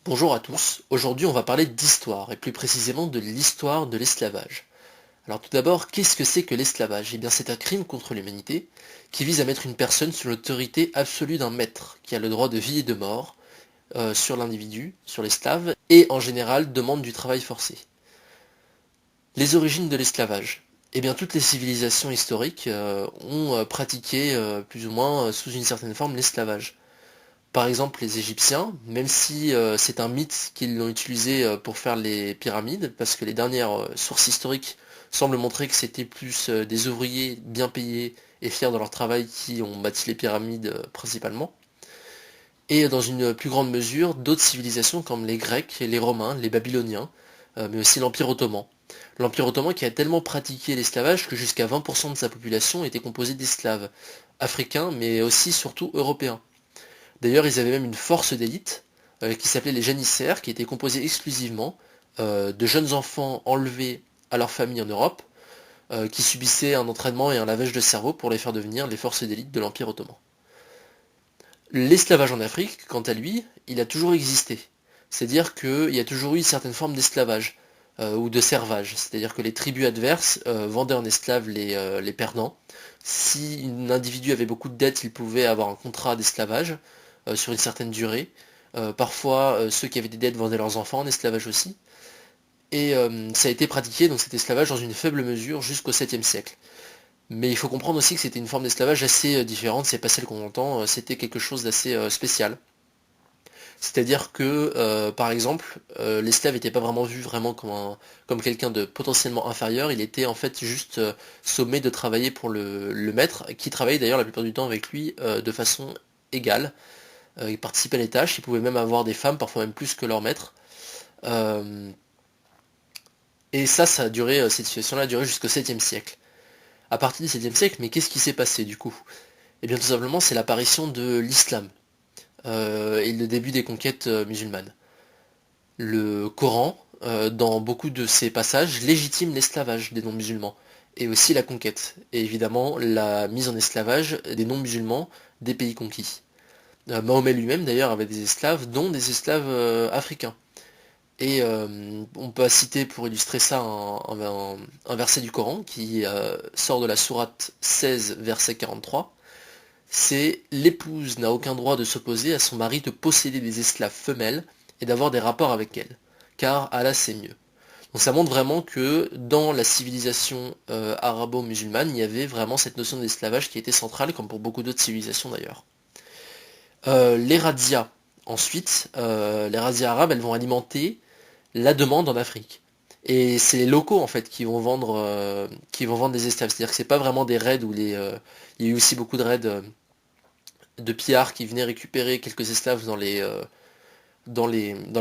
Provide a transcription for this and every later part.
Bonjour à tous, aujourd'hui on va parler d'histoire, et plus précisément de l'histoire de l'esclavage. Alors tout d'abord, qu'est-ce que c'est que l'esclavage? Eh bien c'est un crime contre l'humanité qui vise à mettre une personne sous l'autorité absolue d'un maître, qui a le droit de vie et de mort sur l'individu, sur l'esclave, et en général demande du travail forcé. Les origines de l'esclavage. Eh bien toutes les civilisations historiques ont pratiqué plus ou moins sous une certaine forme l'esclavage. Par exemple, les Égyptiens, même si c'est un mythe qu'ils l'ont utilisé pour faire les pyramides, parce que les dernières sources historiques semblent montrer que c'était plus des ouvriers bien payés et fiers de leur travail qui ont bâti les pyramides principalement. Et dans une plus grande mesure, d'autres civilisations comme les Grecs, les Romains, les Babyloniens, mais aussi l'Empire ottoman. L'Empire ottoman qui a tellement pratiqué l'esclavage que jusqu'à 20% de sa population était composée d'esclaves africains, mais aussi surtout européens. D'ailleurs, ils avaient même une force d'élite qui s'appelait les janissaires, qui était composée exclusivement de jeunes enfants enlevés à leur famille en Europe, qui subissaient un entraînement et un lavage de cerveau pour les faire devenir les forces d'élite de l'Empire ottoman. L'esclavage en Afrique, quant à lui, il a toujours existé. C'est-à-dire qu'il y a toujours eu une certaine forme d'esclavage, ou de servage. C'est-à-dire que les tribus adverses vendaient en esclaves les perdants. Si un individu avait beaucoup de dettes, il pouvait avoir un contrat d'esclavage sur une certaine durée. Parfois, ceux qui avaient des dettes vendaient leurs enfants en esclavage aussi. Et ça a été pratiqué, donc cet esclavage, dans une faible mesure jusqu'au 7e siècle. Mais il faut comprendre aussi que c'était une forme d'esclavage assez différente, c'est pas celle qu'on entend, c'était quelque chose d'assez spécial. C'est-à-dire que, par exemple, l'esclave n'était pas vraiment vu vraiment comme quelqu'un de potentiellement inférieur, il était en fait juste sommé de travailler pour le maître, qui travaillait d'ailleurs la plupart du temps avec lui de façon égale. Ils participaient à les tâches, ils pouvaient même avoir des femmes, parfois même plus que leur maître. Euh, et ça a duré, cette situation-là a duré jusqu'au 7e siècle. À partir du 7e siècle, mais qu'est-ce qui s'est passé du coup? Eh bien tout simplement, c'est l'apparition de l'islam et le début des conquêtes musulmanes. Le Coran, dans beaucoup de ses passages, légitime l'esclavage des non-musulmans, et aussi la conquête, et évidemment la mise en esclavage des non-musulmans des pays conquis. Mahomet lui-même d'ailleurs avait des esclaves, dont des esclaves africains. Et on peut citer pour illustrer ça un verset du Coran qui sort de la sourate 16, verset 43. C'est l'épouse n'a aucun droit de s'opposer à son mari de posséder des esclaves femelles et d'avoir des rapports avec elles, car Allah sait mieux. Donc ça montre vraiment que dans la civilisation arabo-musulmane, il y avait vraiment cette notion d'esclavage qui était centrale, comme pour beaucoup d'autres civilisations d'ailleurs. Les razzias, ensuite, les razzias arabes, elles vont alimenter la demande en Afrique. Et c'est les locaux en fait qui vont vendre des esclaves. C'est-à-dire que c'est pas vraiment des raids où il y a eu aussi beaucoup de raids de pillards qui venaient récupérer quelques esclaves dans les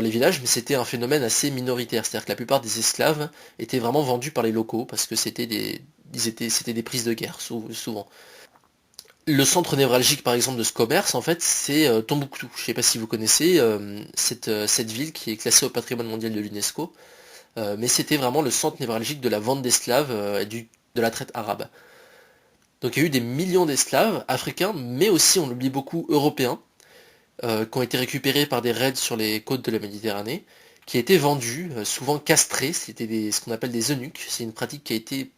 villages, mais c'était un phénomène assez minoritaire. C'est-à-dire que la plupart des esclaves étaient vraiment vendus par les locaux parce que c'était des prises de guerre souvent. Le centre névralgique par exemple de ce commerce en fait c'est Tombouctou. Je sais pas si vous connaissez cette ville qui est classée au patrimoine mondial de l'UNESCO. Mais c'était vraiment le centre névralgique de la vente d'esclaves et de la traite arabe. Donc il y a eu des millions d'esclaves africains, mais aussi, on l'oublie beaucoup, européens, qui ont été récupérés par des raids sur les côtes de la Méditerranée, qui étaient vendus, souvent castrés, c'était ce qu'on appelle des eunuques. C'est une pratique qui a été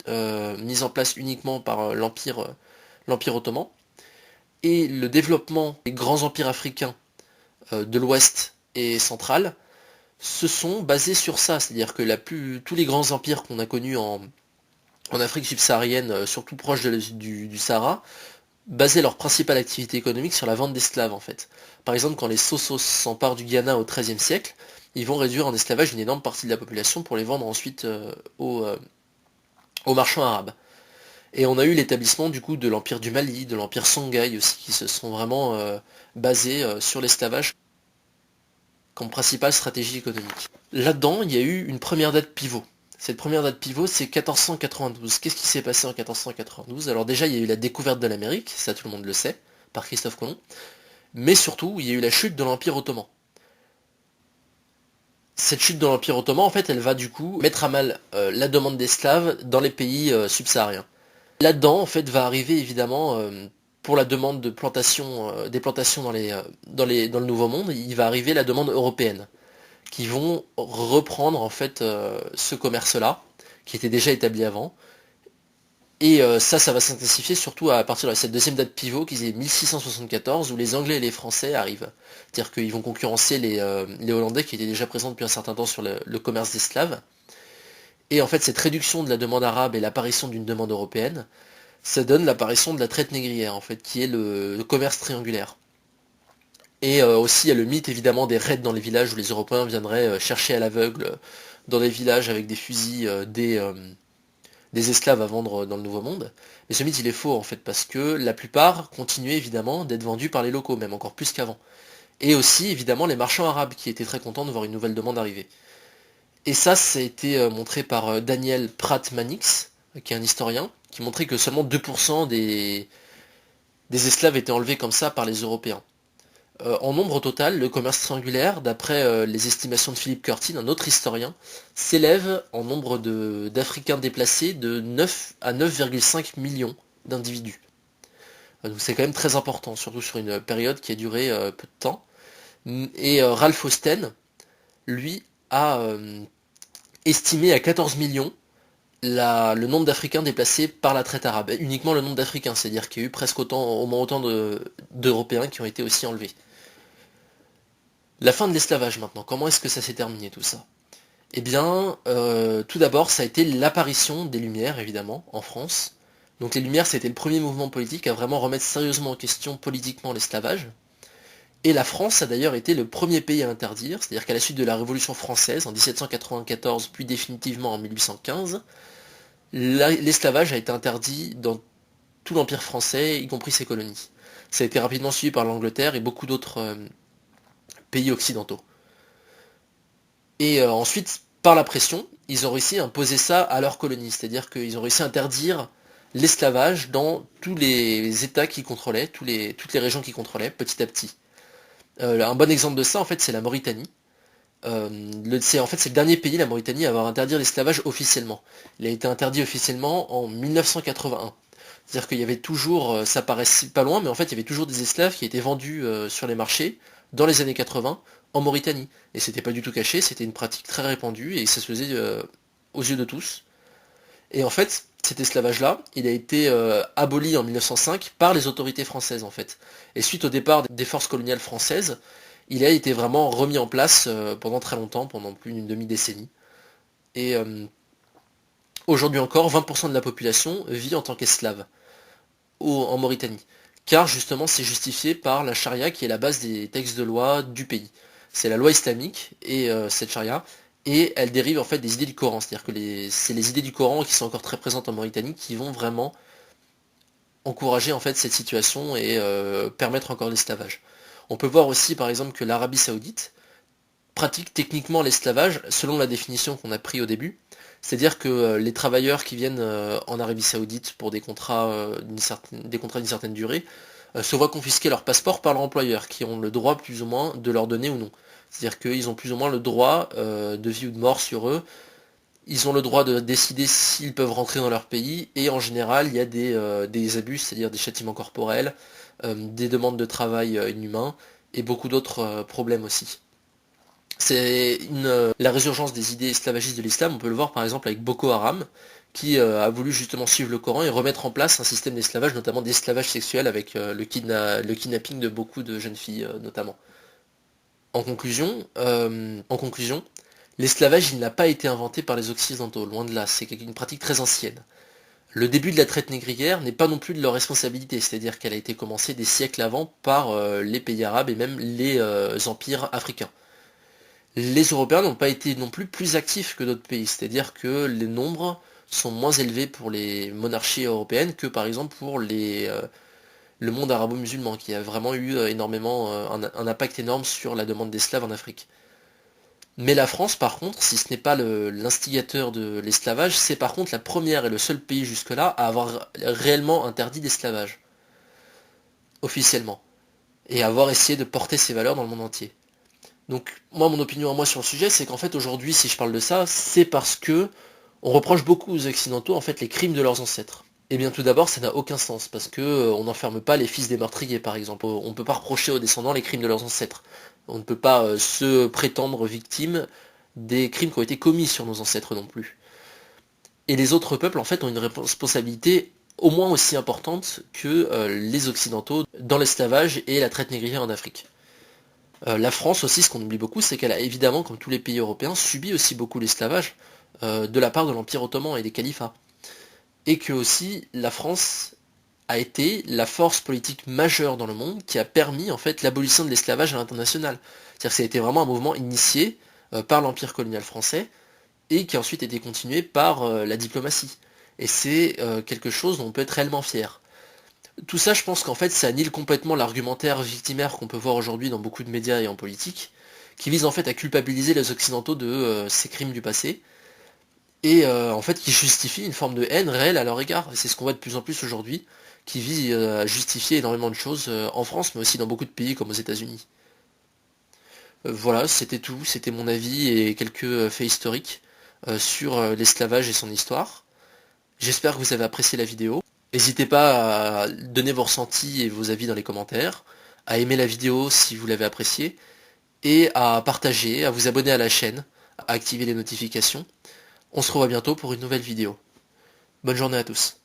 mise en place uniquement par l'Empire ottoman. Et le développement des grands empires africains de l'Ouest et central se sont basés sur ça, c'est-à-dire que tous les grands empires qu'on a connus en Afrique subsaharienne, surtout proche du Sahara, basaient leur principale activité économique sur la vente d'esclaves en fait. Par exemple, quand les Sosos s'emparent du Ghana au XIIIe siècle, ils vont réduire en esclavage une énorme partie de la population pour les vendre ensuite aux marchands arabes. Et on a eu l'établissement du coup de l'empire du Mali, de l'empire Songhai aussi, qui se sont vraiment basés sur l'esclavage comme principale stratégie économique. Là-dedans, il y a eu une première date pivot. Cette première date pivot, c'est 1492. Qu'est-ce qui s'est passé en 1492? Alors déjà, il y a eu la découverte de l'Amérique, ça tout le monde le sait, par Christophe Colomb, mais surtout, il y a eu la chute de l'Empire ottoman. Cette chute de l'Empire ottoman, en fait, elle va du coup mettre à mal la demande d'esclaves dans les pays subsahariens. Là-dedans, en fait, va arriver évidemment pour la demande de plantation, des plantations dans le Nouveau Monde, il va arriver la demande européenne, qui vont reprendre en fait ce commerce-là, qui était déjà établi avant. Et ça va s'intensifier surtout à partir de cette deuxième date pivot, qui est 1674, où les Anglais et les Français arrivent. C'est-à-dire qu'ils vont concurrencer les Hollandais qui étaient déjà présents depuis un certain temps sur le commerce d'esclaves. Et en fait, cette réduction de la demande arabe et l'apparition d'une demande européenne, ça donne l'apparition de la traite négrière, en fait, qui est le commerce triangulaire. Et aussi, il y a le mythe, évidemment, des raids dans les villages où les Européens viendraient chercher à l'aveugle dans les villages avec des fusils, des esclaves à vendre dans le Nouveau Monde. Mais ce mythe, il est faux, en fait, parce que la plupart continuaient, évidemment, d'être vendus par les locaux, même encore plus qu'avant. Et aussi, évidemment, les marchands arabes, qui étaient très contents de voir une nouvelle demande arriver. Et ça a été montré par Daniel Pratt-Mannix, qui est un historien, qui montrait que seulement 2% des esclaves étaient enlevés comme ça par les Européens. En nombre total, le commerce triangulaire, d'après les estimations de Philippe Curtin, un autre historien, s'élève en nombre d'Africains déplacés de 9 à 9,5 millions d'individus. Donc c'est quand même très important, surtout sur une période qui a duré peu de temps. Et Ralph Austen, lui, a estimé à 14 millions le nombre d'Africains déplacés par la traite arabe. Uniquement le nombre d'Africains, c'est-à-dire qu'il y a eu presque au moins autant d'Européens qui ont été aussi enlevés. La fin de l'esclavage maintenant, comment est-ce que ça s'est terminé tout ça? Eh bien, tout d'abord, ça a été l'apparition des Lumières, évidemment, en France. Donc les Lumières, c'était le premier mouvement politique à vraiment remettre sérieusement en question politiquement l'esclavage. Et la France a d'ailleurs été le premier pays à interdire, c'est-à-dire qu'à la suite de la Révolution française, en 1794, puis définitivement en 1815, l'esclavage a été interdit dans tout l'Empire français, y compris ses colonies. Ça a été rapidement suivi par l'Angleterre et beaucoup d'autres pays occidentaux. Et ensuite, par la pression, ils ont réussi à imposer ça à leurs colonies, c'est-à-dire qu'ils ont réussi à interdire l'esclavage dans tous les États qui contrôlaient, toutes les régions qui contrôlaient, petit à petit. Un bon exemple de ça, en fait, c'est la Mauritanie. C'est le dernier pays, la Mauritanie, à avoir interdit l'esclavage officiellement. Il a été interdit officiellement en 1981. C'est-à-dire qu'il y avait toujours, ça paraissait pas loin, mais en fait il y avait toujours des esclaves qui étaient vendus sur les marchés dans les années 80 en Mauritanie. Et c'était pas du tout caché, c'était une pratique très répandue et ça se faisait aux yeux de tous. Et en fait, cet esclavage-là, il a été aboli en 1905 par les autorités françaises en fait. Et suite au départ des forces coloniales françaises, il a été vraiment remis en place pendant très longtemps, pendant plus d'une demi-décennie. Et aujourd'hui encore, 20% de la population vit en tant qu'esclave en Mauritanie. Car justement, c'est justifié par la charia qui est la base des textes de loi du pays. C'est la loi islamique et cette charia, et elle dérive en fait des idées du Coran. C'est-à-dire que c'est les idées du Coran qui sont encore très présentes en Mauritanie qui vont vraiment encourager en fait cette situation et permettre encore l'esclavage. On peut voir aussi par exemple que l'Arabie Saoudite pratique techniquement l'esclavage selon la définition qu'on a pris au début. C'est-à-dire que les travailleurs qui viennent en Arabie Saoudite pour des contrats d'une certaine durée se voient confisquer leur passeport par leur employeur, qui ont le droit plus ou moins de leur donner ou non. C'est-à-dire qu'ils ont plus ou moins le droit de vie ou de mort sur eux. Ils ont le droit de décider s'ils peuvent rentrer dans leur pays, et en général, il y a des abus, c'est-à-dire des châtiments corporels, des demandes de travail inhumains, et beaucoup d'autres problèmes aussi. La résurgence des idées esclavagistes de l'islam, on peut le voir par exemple avec Boko Haram, qui a voulu justement suivre le Coran et remettre en place un système d'esclavage, notamment d'esclavage sexuel avec le kidnapping de beaucoup de jeunes filles notamment. En conclusion, l'esclavage il n'a pas été inventé par les Occidentaux, loin de là, c'est une pratique très ancienne. Le début de la traite négrière n'est pas non plus de leur responsabilité, c'est-à-dire qu'elle a été commencée des siècles avant par les pays arabes et même les empires africains. Les Européens n'ont pas été non plus actifs que d'autres pays, c'est-à-dire que les nombres sont moins élevés pour les monarchies européennes que par exemple pour le monde arabo-musulman, qui a vraiment eu énormément un impact énorme sur la demande d'esclaves en Afrique. Mais la France, par contre, si ce n'est pas l'instigateur de l'esclavage, c'est par contre la première et le seul pays jusque-là à avoir réellement interdit l'esclavage, officiellement, et à avoir essayé de porter ses valeurs dans le monde entier. Donc moi, mon opinion à moi sur le sujet, c'est qu'en fait aujourd'hui, si je parle de ça, c'est parce que on reproche beaucoup aux Occidentaux en fait les crimes de leurs ancêtres. Eh bien tout d'abord, ça n'a aucun sens, parce que on n'enferme pas les fils des meurtriers, par exemple. On ne peut pas reprocher aux descendants les crimes de leurs ancêtres. On ne peut pas se prétendre victime des crimes qui ont été commis sur nos ancêtres non plus. Et les autres peuples, en fait, ont une responsabilité au moins aussi importante que les Occidentaux dans l'esclavage et la traite négrière en Afrique. La France aussi, ce qu'on oublie beaucoup, c'est qu'elle a évidemment, comme tous les pays européens, subi aussi beaucoup l'esclavage de la part de l'Empire ottoman et des califats. Et que aussi la France a été la force politique majeure dans le monde qui a permis en fait l'abolition de l'esclavage à l'international. C'est-à-dire que ça a été vraiment un mouvement initié par l'Empire colonial français et qui a ensuite été continué par la diplomatie. Et c'est quelque chose dont on peut être réellement fier. Tout ça, je pense qu'en fait, ça annule complètement l'argumentaire victimaire qu'on peut voir aujourd'hui dans beaucoup de médias et en politique, qui vise en fait à culpabiliser les Occidentaux de ces crimes du passé, et en fait qui justifie une forme de haine réelle à leur égard. C'est ce qu'on voit de plus en plus aujourd'hui, qui vise à justifier énormément de choses en France, mais aussi dans beaucoup de pays comme aux États-Unis. Voilà, c'était tout, c'était mon avis et quelques faits historiques sur l'esclavage et son histoire. J'espère que vous avez apprécié la vidéo. N'hésitez pas à donner vos ressentis et vos avis dans les commentaires, à aimer la vidéo si vous l'avez appréciée, et à partager, à vous abonner à la chaîne, à activer les notifications. On se revoit bientôt pour une nouvelle vidéo. Bonne journée à tous.